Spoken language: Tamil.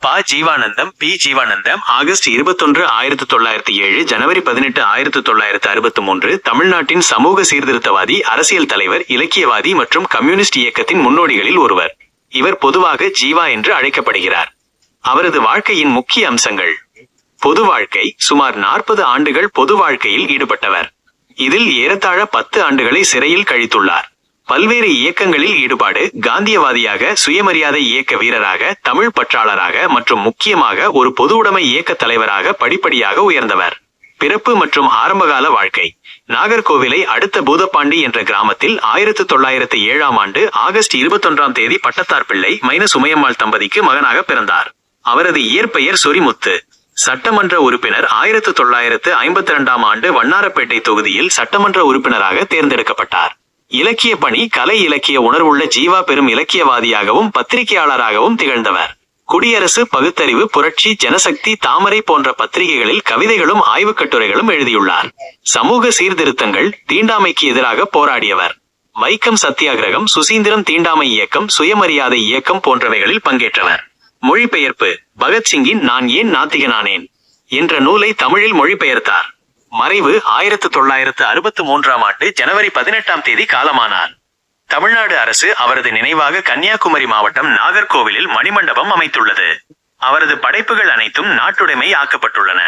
ப. ஜீவானந்தம், பி. ஜீவானந்தம் ஆகஸ்ட் 21, 1907, ஜனவரி 18, 1963 தமிழ்நாட்டின் சமூக சீர்திருத்தவாதி, அரசியல் தலைவர், இலக்கியவாதி மற்றும் கம்யூனிஸ்ட் இயக்கத்தின் முன்னோடிகளில் ஒருவர். இவர் பொதுவாக ஜீவா என்று அழைக்கப்படுகிறார். அவரது வாழ்க்கையின் முக்கிய அம்சங்கள்: பொது வாழ்க்கை. சுமார் 40 ஆண்டுகள் பொது வாழ்க்கையில் ஈடுபட்டவர். இதில் ஏறத்தாழ 10 ஆண்டுகளை சிறையில் கழித்துள்ளார். பல்வேறு இயக்கங்களில் ஈடுபாடு. காந்தியவாதியாக, சுயமரியாதை இயக்க வீரராக, தமிழ் பற்றாளராக மற்றும் முக்கியமாக ஒரு பொதுவுடைமை இயக்க தலைவராக படிப்படியாக உயர்ந்தவர். பிறப்பு மற்றும் ஆரம்பகால வாழ்க்கை. நாகர்கோவிலை அடுத்த பூதப்பாண்டி என்ற கிராமத்தில் 1907ஆம் ஆண்டு ஆகஸ்ட் 21ஆம் தேதி பட்டத்தார் பிள்ளை சுமையம்மாள் தம்பதிக்கு மகனாக பிறந்தார். அவரது இயற்பெயர் சொரிமுத்து. சட்டமன்ற உறுப்பினர். 1952ஆம் ஆண்டு வண்ணாரப்பேட்டை தொகுதியில் சட்டமன்ற உறுப்பினராக தேர்ந்தெடுக்கப்பட்டார். இலக்கிய பணி. கலை இலக்கிய உணர்வுள்ள ஜீவா பெரும் இலக்கியவாதியாகவும் பத்திரிகையாளராகவும் திகழ்ந்தவர். குடியரசு, பகுத்தறிவு, புரட்சி, ஜனசக்தி, தாமரை போன்ற பத்திரிகைகளில் கவிதைகளும் ஆய்வுக் கட்டுரைகளும் எழுதியுள்ளார். சமூக சீர்திருத்தங்கள். தீண்டாமைக்கு எதிராக போராடியவர். வைக்கம் சத்தியாகிரகம், சுசீந்திரம் தீண்டாமை இயக்கம், சுயமரியாதை இயக்கம் போன்றவைகளில் பங்கேற்றவர். மொழிபெயர்ப்பு. பகத்சிங்கின் நான் ஏன் நாத்திகனானேன் என்ற நூலை தமிழில் மொழிபெயர்த்தார். மறைவு. 1963ஆம் ஆண்டு ஜனவரி 18ஆம் தேதி காலமானார். தமிழ்நாடு அரசு அவரது நினைவாக கன்னியாகுமரி மாவட்டம் நாகர்கோவிலில் மணிமண்டபம் அமைத்துள்ளது. அவரது படைப்புகள் அனைத்தும் நாட்டுடைமை ஆக்கப்பட்டுள்ளன.